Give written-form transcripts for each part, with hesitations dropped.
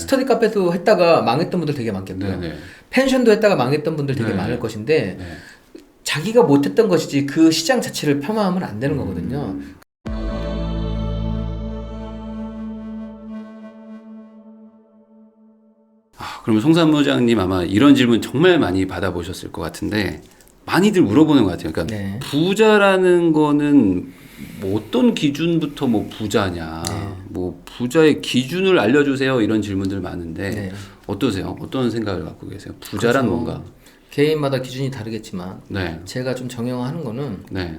스터디 카페도 했다가 망했던 분들 되게 많겠고요. 네네. 펜션도 했다가 망했던 분들 되게 네. 많을 것인데 네. 자기가 못했던 것이지 그 시장 자체를 폄하하면 안 되는 거거든요. 그러면 송 사무장님 아마 이런 질문 정말 많이 받아보셨을 것 같은데 많이들 물어보는 것 같아요. 그러니까 네. 부자라는 거는 뭐 어떤 기준부터 뭐 부자냐, 네. 뭐 부자의 기준을 알려주세요 이런 질문들 많은데 네. 어떠세요? 어떤 생각을 갖고 계세요? 부자란 그렇죠. 뭔가? 개인마다 기준이 다르겠지만 네, 제가 좀 정형화하는 거는 네,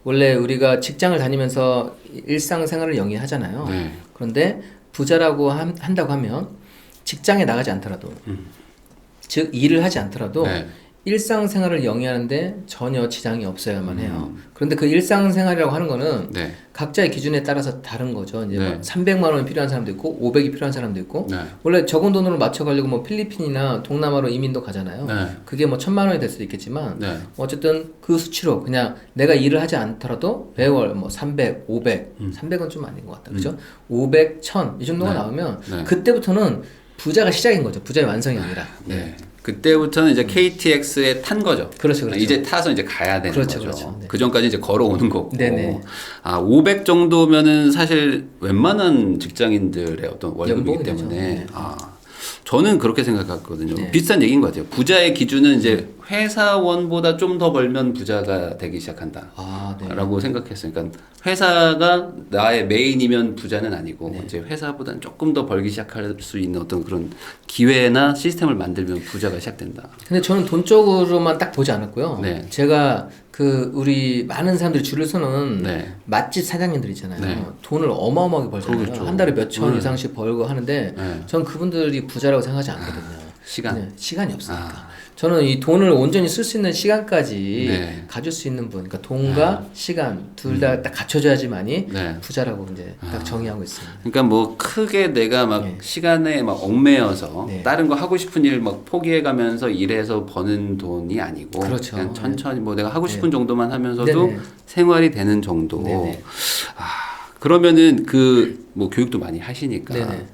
원래 우리가 직장을 다니면서 일상생활을 영위하잖아요. 네, 그런데 부자라고 한다고 하면 직장에 나가지 않더라도 즉 일을 하지 않더라도 네. 일상생활을 영위하는데 전혀 지장이 없어야만 해요. 그런데 그 일상생활이라고 하는 거는 네. 각자의 기준에 따라서 다른 거죠. 이제 네. 뭐 300만 원이 필요한 사람도 있고 500이 필요한 사람도 있고 네. 원래 적은 돈으로 맞춰가려고 뭐 필리핀이나 동남아로 이민도 가잖아요. 네. 그게 뭐 1000만 원이 될 수도 있겠지만 네. 어쨌든 그 수치로 그냥 내가 일을 하지 않더라도 매월 뭐 300, 500, 300은 좀 아닌 것 같다. 그죠? 500, 1000 이 정도가 네. 나오면 네. 그때부터는 부자가 시작인 거죠. 부자의 완성이 아니라. 네. 그때부터는 이제 KTX에 탄 거죠. 그렇죠, 그렇죠. 이제 타서 이제 가야 되는 그렇죠, 거죠. 그렇죠. 네. 그 전까지 이제 걸어오는 거고. 네네. 500 정도면은 사실 웬만한 직장인들의 어떤 월급이기 연봉이 되죠. 때문에. 네. 저는 그렇게 생각했거든요. 네. 비슷한 얘기인 것 같아요. 부자의 기준은 이제 회사원보다 좀 더 벌면 부자가 되기 시작한다. 아, 네. 라고 생각했어요. 그러니까 회사가 나의 메인이면 부자는 아니고 네. 이제 회사보다는 조금 더 벌기 시작할 수 있는 어떤 그런 기회나 시스템을 만들면 부자가 시작된다. 근데 저는 돈 쪽으로만 딱 보지 않았고요. 네. 제가 그 우리 많은 사람들이 줄을 서는 네. 맛집 사장님들 있잖아요. 네. 돈을 어마어마하게 벌잖아요. 그렇죠. 한 달에 몇천 이상씩 벌고 하는데 네. 전 그분들이 부자라고 생각하지 않거든요. 시간. 네, 시간이 없으니까. 저는 이 돈을 온전히 쓸 수 있는 시간까지 네. 가질 수 있는 분, 그러니까 돈과 시간 둘 다 딱 갖춰줘야지만이 네. 부자라고 이제 딱 정의하고 있습니다. 그러니까 뭐 크게 내가 막 네. 시간에 막 얽매여서 네. 다른 거 하고 싶은 일 막 포기해가면서 일해서 버는 돈이 아니고 그렇죠. 그냥 천천히 뭐 내가 하고 네. 싶은 정도만 하면서도 네네. 생활이 되는 정도. 네네. 그러면은 그 뭐 교육도 많이 하시니까 네네.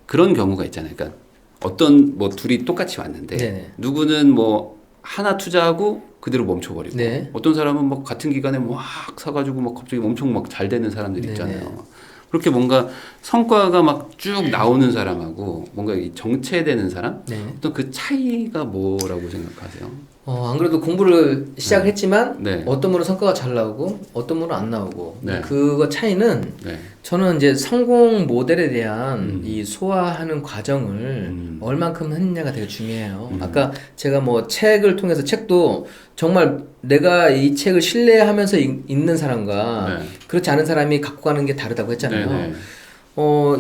그런 경우가 있잖아요. 그러니까 어떤 뭐 둘이 똑같이 왔는데 네네. 누구는 뭐 하나 투자하고 그대로 멈춰버리고 네. 어떤 사람은 뭐 같은 기간에 막 사가지고 막 갑자기 엄청 막 잘 되는 사람들이 네네. 있잖아요. 그렇게 뭔가 성과가 막 쭉 나오는 사람하고 뭔가 이 정체되는 사람 네. 어떤 그 차이가 뭐라고 생각하세요? 안 그래도 공부를 시작을 했지만 네. 어떤 분은 성과가 잘 나오고 어떤 분은 안 나오고 네. 그거 차이는 네. 저는 이제 성공 모델에 대한 이 소화하는 과정을 얼만큼 했느냐가 되게 중요해요. 아까 제가 뭐 책을 통해서 책도 정말 내가 이 책을 신뢰하면서 읽는 사람과 네. 그렇지 않은 사람이 갖고 가는 게 다르다고 했잖아요. 네.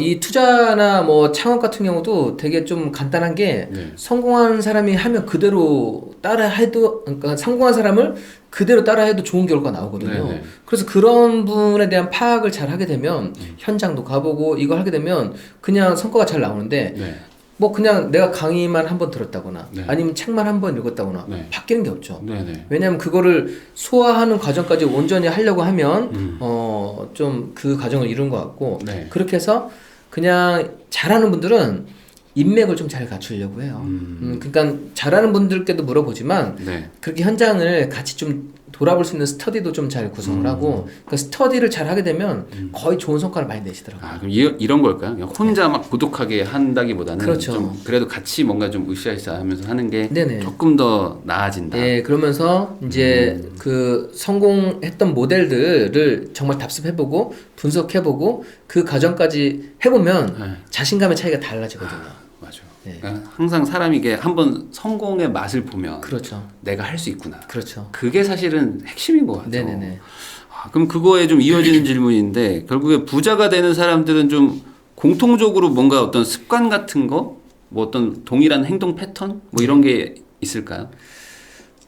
이 투자나 뭐 창업 같은 경우도 되게 좀 간단한 게 네. 성공한 사람이 하면 그대로 따라해도 그러니까 성공한 사람을 그대로 따라해도 좋은 결과가 나오거든요. 네네. 그래서 그런 부분에 대한 파악을 잘 하게 되면 현장도 가보고 이거 하게 되면 그냥 성과가 잘 나오는데 네. 뭐 그냥 내가 강의만 한 번 들었다거나 네. 아니면 책만 한 번 읽었다거나 네. 바뀌는 게 없죠. 네네. 왜냐하면 그거를 소화하는 과정까지 온전히 하려고 하면 좀 그 과정을 이룬 것 같고 네. 그렇게 해서 그냥 잘하는 분들은 인맥을 좀 잘 갖추려고 해요. 그러니까 잘하는 분들께도 물어보지만 네. 그렇게 현장을 같이 좀 돌아볼 수 있는 스터디도 좀 잘 구성을 하고 그 스터디를 잘 하게 되면 거의 좋은 성과를 많이 내시더라고요. 그럼 이런 걸까요? 그냥 혼자 막 고독하게 한다기보다는 그렇죠. 좀 그래도 같이 뭔가 좀 으쌰으쌰 하면서 하는 게 네네. 조금 더 나아진다. 예, 그러면서 이제 그 성공했던 모델들을 정말 답습해보고 분석해보고 그 과정까지 해보면 네. 자신감의 차이가 달라지거든요. 맞아. 네. 그러니까 항상 사람이 이게 한번 성공의 맛을 보면 그렇죠. 내가 할 수 있구나. 그렇죠. 그게 사실은 핵심인 것 같아요. 네네네. 그럼 그거에 좀 이어지는 질문인데 결국에 부자가 되는 사람들은 좀 공통적으로 뭔가 어떤 습관 같은 거, 뭐 어떤 동일한 행동 패턴, 뭐 이런 게 있을까요?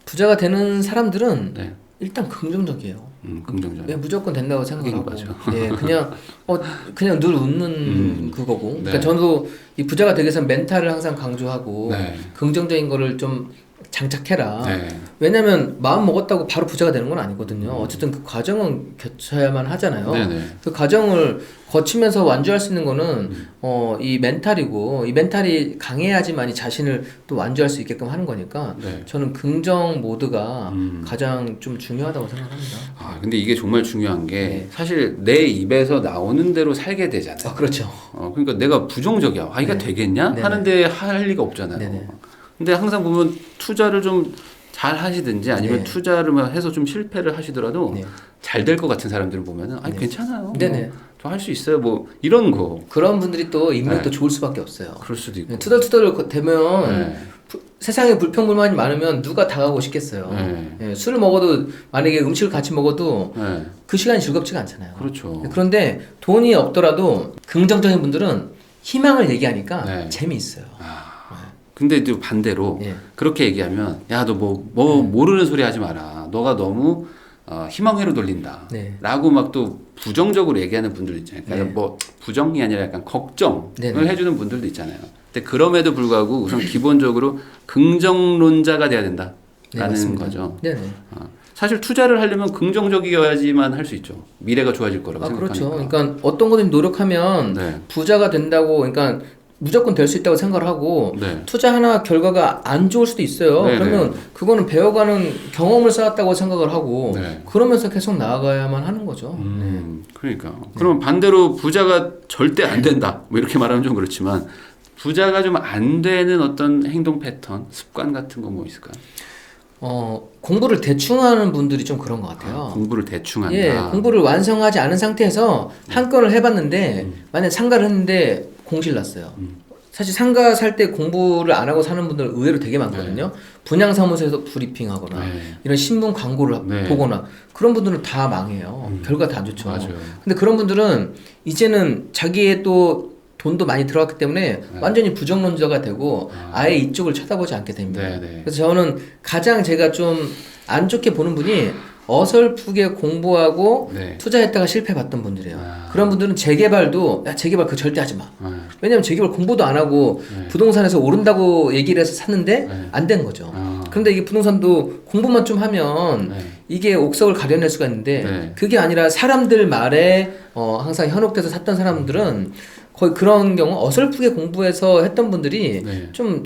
부자가 되는 사람들은 네. 일단 긍정적이에요. 긍정적. 네, 무조건 된다고 생각하고, 맞아. 예, 그냥 늘 웃는 그거고. 네. 그러니까 저도 이 부자가 되기 위해서 멘탈을 항상 강조하고 네. 긍정적인 거를 좀 장착해라. 네. 왜냐면 마음 먹었다고 바로 부자가 되는 건 아니거든요. 어쨌든 그 과정은 거쳐야만 하잖아요. 네네. 그 과정을 거치면서 완주할 수 있는 거는 이 멘탈이고 이 멘탈이 강해야지만 이 자신을 또 완주할 수 있게끔 하는 거니까 네. 저는 긍정 모드가 가장 좀 중요하다고 생각합니다. 아, 근데 이게 정말 중요한 게 네. 사실 내 입에서 나오는 대로 살게 되잖아요. 아, 그렇죠. 그러니까 내가 부정적이야. 아, 이거 네. 되겠냐? 네네. 하는데 할 리가 없잖아요. 네네. 근데 항상 보면 투자를 좀 잘 하시든지 아니면 네. 투자를 해서 좀 실패를 하시더라도 네. 잘 될 것 같은 사람들을 보면은 아니 네. 괜찮아요. 네네. 저 할 수 있어요. 뭐 이런 거. 그런 분들이 또 인맥도 네. 좋을 수밖에 없어요. 그럴 수도 있고. 투덜투덜 되면 네. 세상에 불평불만이 많으면 누가 다가오고 싶겠어요. 네. 예, 술을 먹어도 만약에 음식을 같이 먹어도 네. 그 시간이 즐겁지가 않잖아요. 그렇죠. 그런데 돈이 없더라도 긍정적인 분들은 희망을 얘기하니까 네. 재미있어요. 근데 또 반대로 예. 그렇게 얘기하면 야 너 뭐 모르는 소리 하지 마라. 너가 너무 희망회로 돌린다. 네. 라고 막 또 부정적으로 얘기하는 분들 있잖아요. 그러니까 네. 뭐 부정이 아니라 약간 걱정을 네네. 해주는 분들도 있잖아요. 근데 그럼에도 불구하고 우선 기본적으로 긍정론자가 돼야 된다라는 네, 맞습니다. 거죠. 네네. 사실 투자를 하려면 긍정적이어야지만 할 수 있죠. 미래가 좋아질 거라고 생각하니까. 그렇죠. 그러니까 어떤 거든 노력하면 네. 부자가 된다고, 그러니까 무조건 될 수 있다고 생각을 하고 네. 투자하나 결과가 안 좋을 수도 있어요. 네, 그러면 그거는 배워가는 경험을 쌓았다고 생각을 하고 네. 그러면서 계속 나아가야만 하는 거죠. 그러니까. 그러면 반대로 부자가 절대 안 된다. 뭐 이렇게 말하면 좀 그렇지만 부자가 좀 안 되는 어떤 행동 패턴, 습관 같은 거 뭐 있을까요? 공부를 대충 하는 분들이 좀 그런 것 같아요. 공부를 대충 한다. 예, 공부를 완성하지 않은 상태에서 한 건을 해봤는데 만약 상가를 했는데 공실 났어요. 사실 상가 살 때 공부를 안 하고 사는 분들 의외로 되게 많거든요. 분양사무소에서 브리핑하거나 네. 이런 신문 광고를 네. 보거나 그런 분들은 다 망해요. 결과 다 안 좋죠. 맞아요. 근데 그런 분들은 이제는 자기의 또 돈도 많이 들어갔기 때문에 완전히 부정론자가 되고 아예 이쪽을 쳐다보지 않게 됩니다. 네, 네. 그래서 저는 가장 제가 좀 안 좋게 보는 분이 어설프게 공부하고 네. 투자했다가 실패봤던 분들이에요. 그런 분들은 재개발도 야 재개발 그거 절대 하지 마. 왜냐면 재개발 공부도 안 하고 부동산에서 오른다고 얘기를 해서 샀는데 안 된 거죠. 그런데 이게 부동산도 공부만 좀 하면 이게 옥석을 가려낼 수가 있는데 네. 그게 아니라 사람들 말에 항상 현혹돼서 샀던 사람들은 거의 그런 경우 어설프게 공부해서 했던 분들이 네. 좀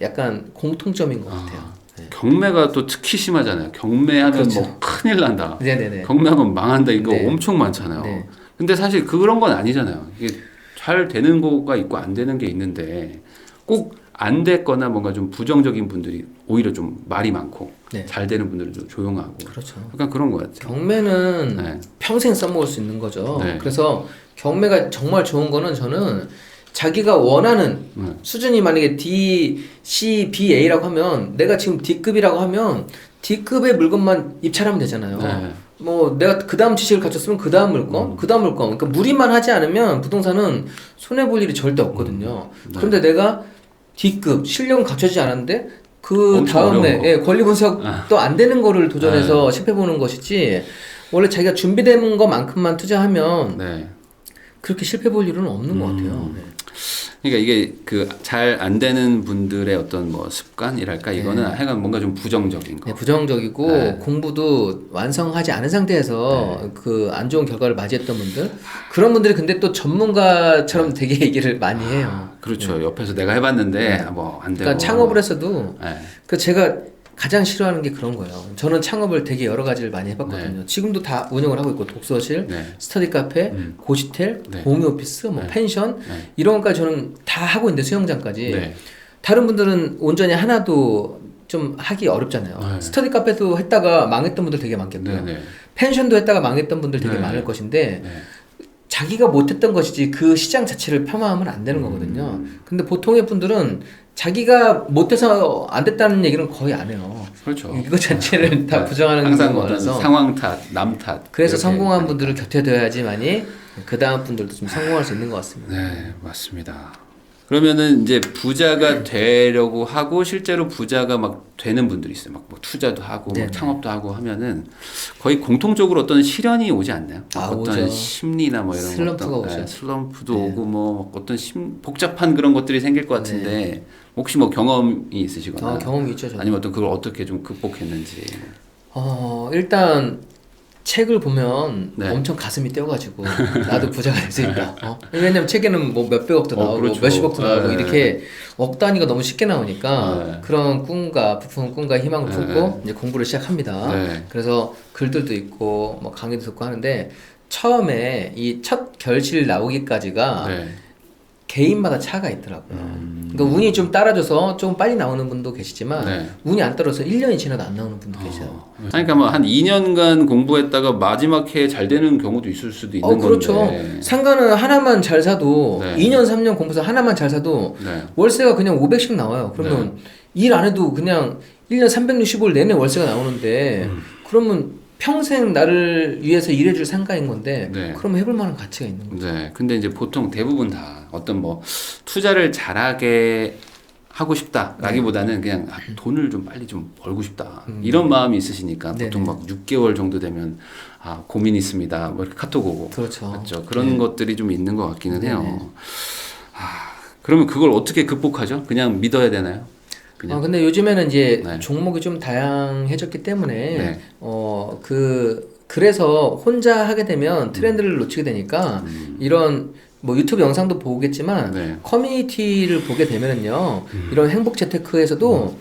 약간 공통점인 것 같아요. 네. 경매가 또 특히 심하잖아요. 경매하면 그렇죠. 뭐 큰일 난다. 네네네. 경매하면 망한다. 이거 네. 엄청 많잖아요. 네. 근데 사실 그런 건 아니잖아요. 이게 잘 되는 거가 있고 안 되는 게 있는데 꼭 안 됐거나 뭔가 좀 부정적인 분들이 오히려 좀 말이 많고 네. 잘 되는 분들은 좀 조용하고 그렇죠. 약간 그런 것 같아요. 경매는 네. 평생 써먹을 수 있는 거죠. 네. 그래서 경매가 정말 좋은 거는 저는 자기가 원하는 수준이 만약에 D, C, B, A라고 하면 내가 지금 D급이라고 하면 D급의 물건만 입찰하면 되잖아요. 네. 뭐 내가 그 다음 지식을 갖췄으면 그 다음 물건, 그 다음 물건. 그러니까 무리만 하지 않으면 부동산은 손해 볼 일이 절대 없거든요. 그런데 내가 D급 실력은 갖춰지지 않았는데 그 엄청 어려운 다음에 거. 예, 권리 분석도 안 되는 거를 도전해서 실패 보는 것이지 원래 자기가 준비된 것만큼만 투자하면 네. 그렇게 실패 볼 일은 없는 것 같아요. 네. 그러니까 이게 그 잘 안 되는 분들의 어떤 뭐 습관이랄까 이거는 하여간 뭔가 좀 부정적인 거. 네, 부정적이고 네. 공부도 완성하지 않은 상태에서 그 안 좋은 결과를 맞이했던 분들 그런 분들이 근데 또 전문가처럼 되게 얘기를 많이 해요. 그렇죠. 옆에서 내가 해봤는데 뭐 안 되고. 그러니까 창업을 했어도 네. 그 제가 가장 싫어하는 게 그런 거예요. 저는 창업을 되게 여러 가지를 많이 해봤거든요. 지금도 다 운영을 하고 있고 독서실, 네. 스터디 카페, 고시텔, 네. 공유 오피스, 뭐 펜션 이런 것까지 저는 다 하고 있는데 수영장까지 네. 다른 분들은 온전히 하나도 좀 하기 어렵잖아요. 네. 스터디 카페도 했다가 망했던 분들 되게 많겠고요. 네. 네. 펜션도 했다가 망했던 분들 되게 네. 많을 것인데 네. 자기가 못했던 것이지 그 시장 자체를 폄하하면 안 되는 거거든요. 근데 보통의 분들은 자기가 못해서 안 됐다는 얘기는 거의 안 해요. 그렇죠. 이거 자체를 다 네. 부정하는 항상 경우가 어떤 많아서 상황 탓, 남 탓. 그래서 이렇게 성공한 하니까. 분들을 곁에 둬야지만이 그 다음 분들도 좀 성공할 수 있는 것 같습니다. 네, 맞습니다. 그러면은 이제 부자가 되려고 하고 실제로 부자가 막 되는 분들이 있어요. 막 뭐 투자도 하고 네네. 막 창업도 하고 하면은 거의 공통적으로 어떤 시련이 오지 않나요? 아, 어떤 오죠. 심리나 뭐 이런 슬럼프가 어떤, 오죠. 슬럼프도 네. 오고 뭐 어떤 복잡한 그런 것들이 생길 것 같은데 혹시 뭐 경험이 있으시거나 경험이 있죠, 저도. 아니면 어떤 그걸 어떻게 좀 극복했는지. 일단 책을 보면 네. 엄청 가슴이 뛰어가지고 나도 부자가 될 수 있다. 왜냐면 책에는 뭐 몇백억도 나오고 그렇죠. 몇십억도 나오고 네. 이렇게 억 단위가 너무 쉽게 나오니까 네. 그런 꿈과 부푼 꿈과 희망을 품고 네. 이제 공부를 시작합니다. 네. 그래서 글들도 있고 뭐 강의도 듣고 하는데 처음에 이 첫 결실 나오기까지가 네. 개인마다 차가 있더라고요. 그러니까 운이 좀 따라줘서 조금 빨리 나오는 분도 계시지만 네. 운이 안 따라서 1년이 지나도 안 나오는 분도 계셔요. 그러니까 뭐 한 2년간 공부했다가 마지막 해에 잘 되는 경우도 있을 수도 있는 그렇죠. 건데. 상가는 하나만 잘 사도 네. 2년 3년 공부해서 하나만 잘 사도 네. 월세가 그냥 500씩 나와요. 그러면 일 안 해도 그냥 1년 365일 내내 월세가 나오는데 그러면 평생 나를 위해서 일해줄 상가인 건데 네. 그러면 해볼 만한 가치가 있는 거죠. 네. 근데 이제 보통 대부분 다 어떤 뭐 투자를 잘하게 하고 싶다라기보다는 그냥 돈을 좀 빨리 좀 벌고 싶다 이런 마음이 있으시니까 네네. 보통 막 6개월 정도 되면 고민 있습니다 뭐 이렇게 카톡 오고 그렇죠. 맞죠 그런 것들이 좀 있는 것 같기는 네네. 해요. 그러면 그걸 어떻게 극복하죠? 그냥 믿어야 되나요? 근데 요즘에는 이제 네. 종목이 좀 다양해졌기 때문에 네. 그래서 혼자 하게 되면 트렌드를 놓치게 되니까 이런 뭐 유튜브 영상도 보겠지만 네. 커뮤니티를 보게 되면은요 이런 행복 재테크에서도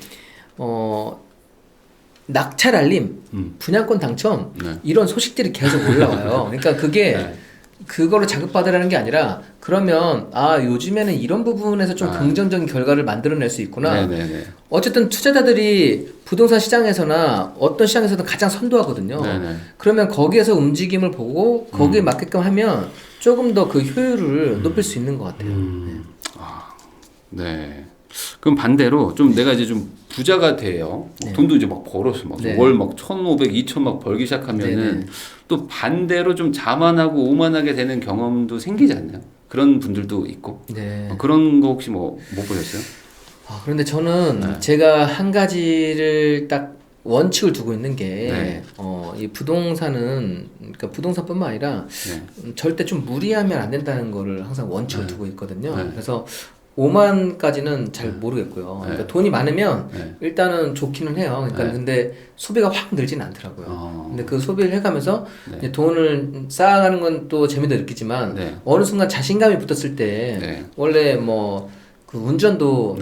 낙찰 알림, 분양권 당첨 네. 이런 소식들이 계속 올라와요. 그러니까 그게 네. 그거를 자극받으라는 게 아니라 그러면 요즘에는 이런 부분에서 좀 긍정적인 결과를 만들어낼 수 있구나. 네네네. 어쨌든 투자자들이 부동산 시장에서나 어떤 시장에서도 가장 선도하거든요. 네네. 그러면 거기에서 움직임을 보고 거기에 맞게끔 하면 조금 더 그 효율을 높일 수 있는 것 같아요. 네. 그럼 반대로 좀 내가 이제 좀 부자가 돼요. 돈도 이제 막 벌어서 막 네. 월 막 1,500, 2,000 막 벌기 시작하면은 네네. 또 반대로 좀 자만하고 오만하게 되는 경험도 생기지 않나요? 그런 분들도 있고. 네. 그런 거 혹시 뭐 못 보셨어요? 그런데 저는 제가 한 가지를 딱 원칙을 두고 있는 게, 이 부동산은, 그러니까 부동산뿐만 아니라, 절대 좀 무리하면 안 된다는 거를 항상 원칙을 두고 있거든요. 그래서 5만까지는 잘 모르겠고요. 그러니까 돈이 많으면 일단은 좋기는 해요. 그러니까 근데 소비가 확 늘지는 않더라고요. 근데 그 소비를 해가면서 이제 돈을 쌓아가는 건 또 재미도 느끼지만 어느 순간 자신감이 붙었을 때 원래 뭐 그 운전도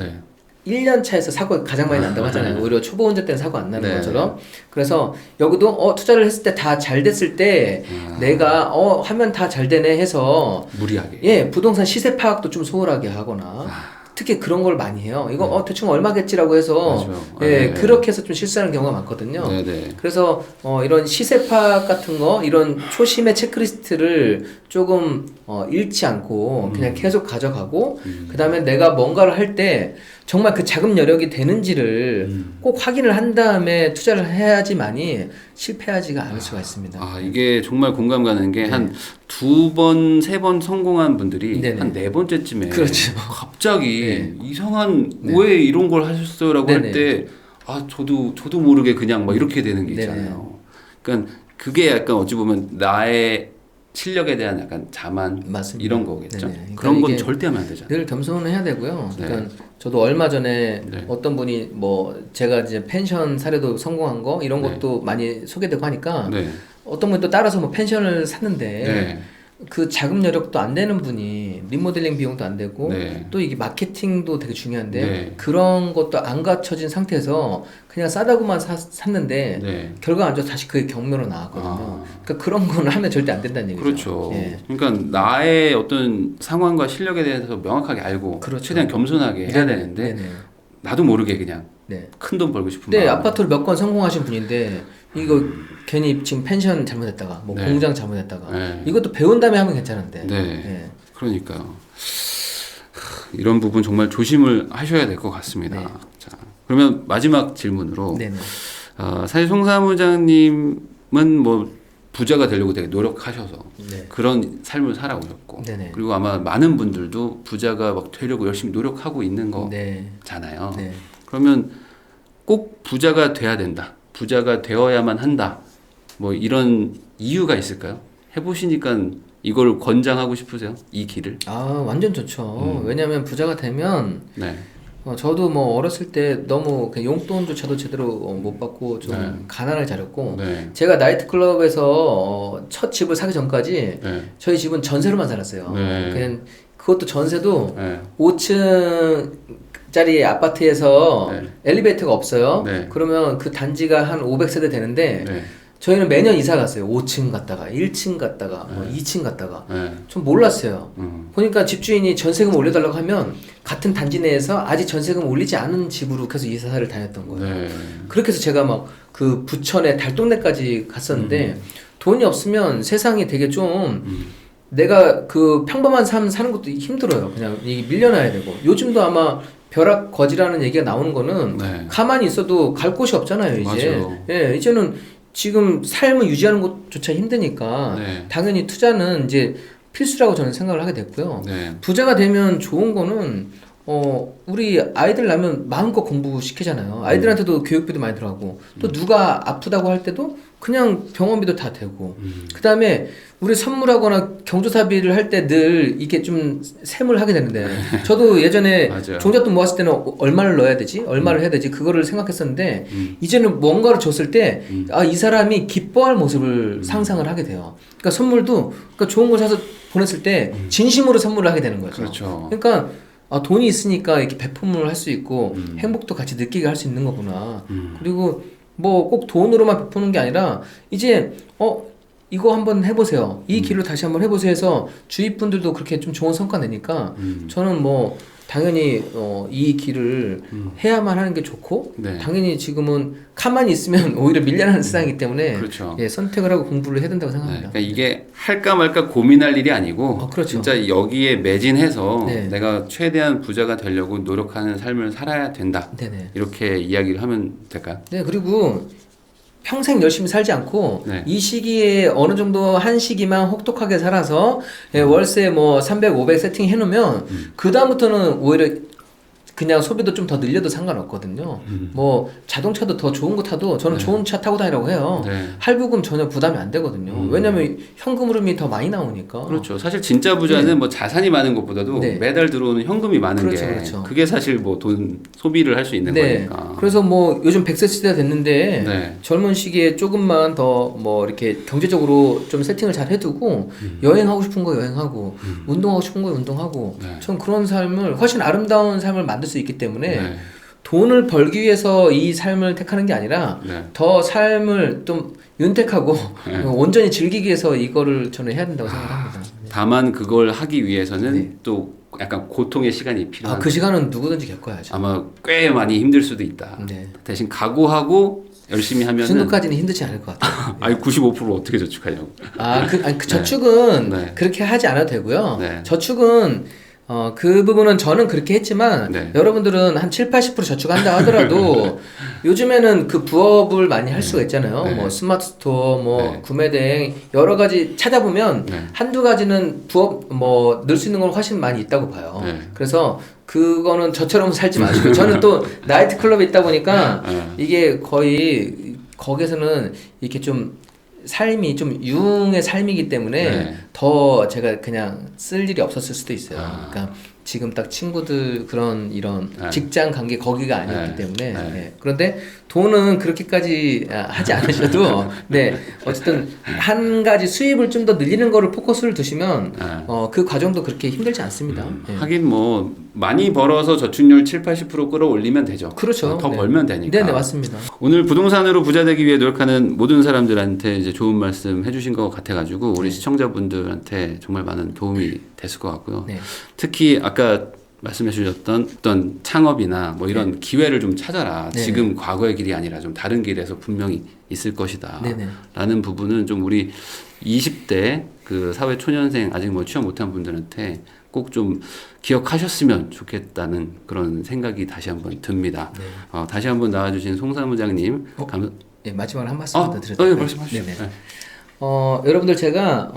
1년 차에서 사고가 가장 많이 난다고 하잖아요. 오히려 초보 운전 때는 사고 안 나는 것처럼. 그래서 여기도 투자를 했을 때 다 잘 됐을 때 내가 하면 다 잘 되네 해서 무리하게. 부동산 시세 파악도 좀 소홀하게 하거나 특히 그런 걸 많이 해요. 이거 대충 얼마겠지라고 해서 그렇게 해서 좀 실수하는 경우가 많거든요. 그래서 이런 시세 파악 같은 거 이런 초심의 체크리스트를 조금 잃지 않고 그냥 계속 가져가고 그다음에 내가 뭔가를 할 때 정말 그 자금 여력이 되는지를 꼭 확인을 한 다음에 투자를 해야지만이 실패하지가 않을 수가 있습니다. 이게 정말 공감 가는 게 한 2번, 3번 성공한 분들이 한 4번째쯤에 그렇죠. 갑자기 이상한 왜 이런 걸 하셨어요라고 할 때 저도 모르게 그냥 막 이렇게 되는 게 있잖아요. 그러니까 그게 약간 어찌 보면 나의 실력에 대한 약간 자만 맞습니다. 이런 거겠죠. 그러니까 그런 건 절대 하면 안 되잖아요. 늘 겸손을 해야 되고요. 그러니까 저도 얼마 전에 어떤 분이 뭐 제가 이제 펜션 사례도 성공한 거 이런 것도 많이 소개되고 하니까 어떤 분이 또 따라서 뭐 펜션을 샀는데 그 자금 여력도 안 되는 분이 리모델링 비용도 안 되고 또 이게 마케팅도 되게 중요한데 그런 것도 안 갖춰진 상태에서 그냥 싸다고만 샀는데 결과 안 좋아서 다시 그게 경매로 나왔거든요. 그러니까 그런 거는 하면 절대 안 된다는 얘기죠. 그렇죠. 그러니까 나의 어떤 상황과 실력에 대해서 명확하게 알고 최대한 겸손하게 해야 되는데 나도 모르게 그냥 큰 돈 벌고 싶은 마음. 아파트를 몇 건 성공하신 분인데 이거 괜히 지금 펜션 잘못했다가 뭐 공장 잘못했다가 이것도 배운 다음에 하면 괜찮은데. 그러니까요. 이런 부분 정말 조심을 하셔야 될 것 같습니다. 자, 그러면 마지막 질문으로 사실 송 사무장님은 뭐 부자가 되려고 되게 노력하셔서 그런 삶을 살아오셨고 그리고 아마 많은 분들도 부자가 막 되려고 열심히 노력하고 있는 거잖아요. 그러면 꼭 부자가 돼야 된다. 부자가 되어야만 한다. 뭐 이런 이유가 있을까요? 해보시니까 이걸 권장하고 싶으세요? 이 길을? 아, 완전 좋죠. 왜냐하면 부자가 되면 네. 저도 뭐 어렸을 때 너무 그 용돈조차도 제대로 못 받고 좀 네. 가난하게 자랐고 네. 제가 나이트클럽에서 첫 집을 사기 전까지 네. 저희 집은 전세로만 살았어요. 네. 그냥 그것도 전세도 네. 5층짜리 아파트에서 네. 엘리베이터가 없어요. 네. 그러면 그 단지가 한 500세대 되는데 네. 저희는 매년 이사 갔어요. 5층 갔다가 1층 갔다가 뭐 네. 2층 갔다가 네. 좀 몰랐어요. 보니까 집주인이 전세금 올려달라고 하면 같은 단지 내에서 아직 전세금 올리지 않은 집으로 계속 이사를 다녔던 거예요. 네. 그렇게 해서 제가 막 그 부천에 달동네까지 갔었는데 돈이 없으면 세상이 되게 좀 내가 그 평범한 삶 사는 것도 힘들어요. 그냥 이게 밀려나야 되고 요즘도 아마 벼락 거지라는 얘기가 나오는 거는 네. 가만히 있어도 갈 곳이 없잖아요. 이제 맞아요. 예, 이제는 지금 삶을 유지하는 것조차 힘드니까 네. 당연히 투자는 이제 필수라고 저는 생각을 하게 됐고요. 네. 부자가 되면 좋은 거는 우리 아이들 낳으면 마음껏 공부시키잖아요. 아이들한테도 교육비도 많이 들어가고 또 누가 아프다고 할 때도 그냥 병원비도 다 되고 그 다음에 우리 선물하거나 경조사비를 할 때 늘 이게 좀 셈을 하게 되는데 저도 예전에 맞아요. 종잣돈 모았을 때는 얼마를 넣어야 되지? 얼마를 해야 되지? 그거를 생각했었는데 이제는 뭔가를 줬을 때 이 사람이 기뻐할 모습을 상상을 하게 돼요. 그러니까 선물도 그러니까 좋은 걸 사서 보냈을 때 진심으로 선물을 하게 되는 거죠. 그렇죠. 그러니까 돈이 있으니까 이렇게 배품을 할 수 있고 행복도 같이 느끼게 할 수 있는 거구나. 그리고 뭐 꼭 돈으로만 베푸는 게 아니라 이제 이거 한번 해보세요. 이 길로 다시 한번 해보세요 해서 주위 분들도 그렇게 좀 좋은 성과 내니까 저는 뭐 당연히 이 길을 해야만 하는 게 좋고 네. 당연히 지금은 가만히 있으면 오히려 밀려나는 세상이기 때문에 그렇죠. 예, 선택을 하고 공부를 해야 된다고 네. 생각합니다. 그러니까 이게 할까 말까 고민할 일이 아니고 그렇죠. 진짜 여기에 매진해서 네. 내가 최대한 부자가 되려고 노력하는 삶을 살아야 된다. 네네. 이렇게 이야기를 하면 될까요? 네, 그리고 평생 열심히 살지 않고 네. 이 시기에 어느 정도 한 시기만 혹독하게 살아서 월세 뭐 300, 500 세팅 해놓으면 그 다음부터는 오히려 그냥 소비도 좀 더 늘려도 상관없거든요. 뭐 자동차도 더 좋은 거 타도 저는 네. 좋은 차 타고 다니라고 해요. 네. 할부금 전혀 부담이 안 되거든요. 왜냐면 현금 흐름이 더 많이 나오니까. 그렇죠. 사실 진짜 부자는 네. 뭐 자산이 많은 것보다도 네. 매달 들어오는 현금이 많은 그렇죠, 게 그렇죠. 그게 사실 뭐 돈 소비를 할 수 있는 네. 거니까. 그래서 뭐 요즘 100세 시대가 됐는데 네. 젊은 시기에 조금만 더 뭐 이렇게 경제적으로 좀 세팅을 잘 해두고 여행하고 싶은 거 여행하고 운동하고 싶은 거 운동하고 네. 전 그런 삶을 훨씬 아름다운 삶을 만들 수 있기 때문에 네. 돈을 벌기 위해서 이 삶을 택하는 게 아니라 네. 더 삶을 좀 윤택하고 온전히 즐기기 위해서 이거를 저는 해야 된다고 생각합니다. 다만 그걸 하기 위해서는 네. 또 약간 고통의 시간이 필요한. 그 시간은 누구든지 겪어야죠. 아마 꽤 많이 힘들 수도 있다. 네. 대신 각오하고 열심히 그 하면은. 정도까지는 힘들지 않을 것 같아요. 아니 95% 어떻게 저축하냐고. 그 저축은 네. 그렇게 하지 않아도 되고요. 네. 저축은 그 부분은 저는 그렇게 했지만 네. 여러분들은 한 7, 80% 저축한다 하더라도 요즘에는 그 부업을 많이 할 수가 있잖아요. 네. 뭐 스마트 스토어, 뭐 네. 구매대행 여러 가지 찾아보면 네. 한두 가지는 부업 뭐 넣을 수 있는 건 훨씬 많이 있다고 봐요. 네. 그래서 그거는 저처럼 살지 마시고 저는 또 나이트클럽에 있다 보니까 네. 이게 거의 거기서는 이렇게 좀 삶이 좀 유흥의 삶이기 때문에 네. 더 제가 그냥 쓸 일이 없었을 수도 있어요. 아. 그러니까 지금 딱 친구들 그런 이런 네. 직장 관계 거기가 아니었기 네. 때문에 네. 네. 그런데 돈은 그렇게까지 하지 않으셔도 네 어쨌든 한 가지 수입을 좀 더 늘리는 거를 포커스를 두시면 네. 그 과정도 그렇게 힘들지 않습니다. 네. 하긴 뭐 많이 벌어서 저축률 7, 80% 끌어올리면 되죠. 그렇죠. 더 네. 벌면 되니까. 네네 맞습니다. 오늘 부동산으로 부자 되기 위해 노력하는 모든 사람들한테 이제 좋은 말씀 해주신 것 같아가지고 우리 네. 시청자분들한테 정말 많은 도움이 됐을 것 같고요. 네. 특히 아까 말씀해 주셨던 어떤 창업이나 뭐 이런 기회를 좀 찾아라. 네. 지금 과거의 길이 아니라 좀 다른 길에서 분명히 있을 것이다. 네네. 라는 부분은 좀 우리 20대 그 사회 초년생 아직 뭐 취업 못한 분들한테 꼭 좀 기억하셨으면 좋겠다는 그런 생각이 다시 한번 듭니다. 네. 다시 한번 나와주신 송 사무장님 네, 마지막으로 한 말씀 더 드려도 예, 될까요? 말씀하시죠. 네네. 네. 여러분들 제가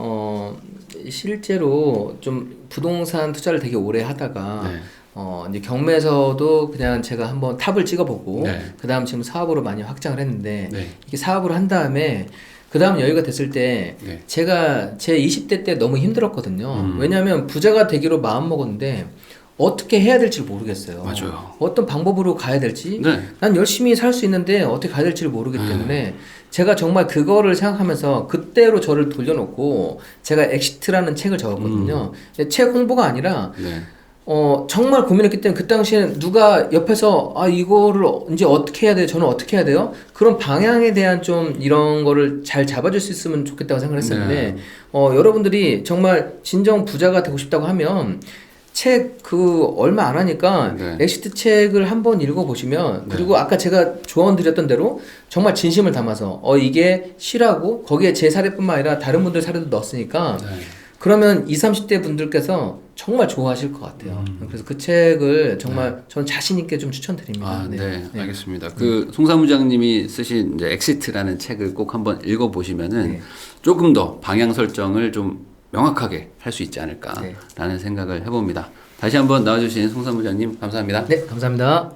실제로 좀 부동산 투자를 되게 오래 하다가 네. 이제 경매에서도 그냥 제가 한번 탑을 찍어보고 네. 그다음 지금 사업으로 많이 확장을 했는데 네. 이게 사업을 한 다음에 그다음 여유가 됐을 때 네. 제가 제 20대 때 너무 힘들었거든요. 왜냐하면 부자가 되기로 마음 먹었는데 어떻게 해야 될지 모르겠어요. 맞아요. 어떤 방법으로 가야 될지 네. 난 열심히 살 수 있는데 어떻게 가야 될지를 모르기 때문에 제가 정말 그거를 생각하면서 그때로 저를 돌려놓고 제가 엑시트라는 책을 적었거든요. 책 홍보가 아니라 네. 정말 고민했기 때문에 그 당시에 누가 옆에서 이거를 이제 어떻게 해야 돼요? 저는 어떻게 해야 돼요? 그런 방향에 대한 좀 이런 거를 잘 잡아줄 수 있으면 좋겠다고 생각을 했었는데 여러분들이 정말 진정 부자가 되고 싶다고 하면 책 얼마 안 하니까 네. 엑시트 책을 한번 읽어보시면 그리고 아까 제가 조언 드렸던 대로 정말 진심을 담아서 이게 시라고 거기에 제 사례뿐만 아니라 다른 분들 사례도 넣었으니까 네. 그러면 20, 30대 분들께서 정말 좋아하실 것 같아요. 그래서 그 책을 정말 저는 자신 있게 좀 추천드립니다. 네, 알겠습니다. 그 송 사무장님이 쓰신 이제 엑시트라는 책을 꼭 한번 읽어보시면은 조금 더 방향 설정을 좀 명확하게 할 수 있지 않을까라는 생각을 해봅니다. 다시 한번 나와주신 송 사무장님 감사합니다. 네, 감사합니다.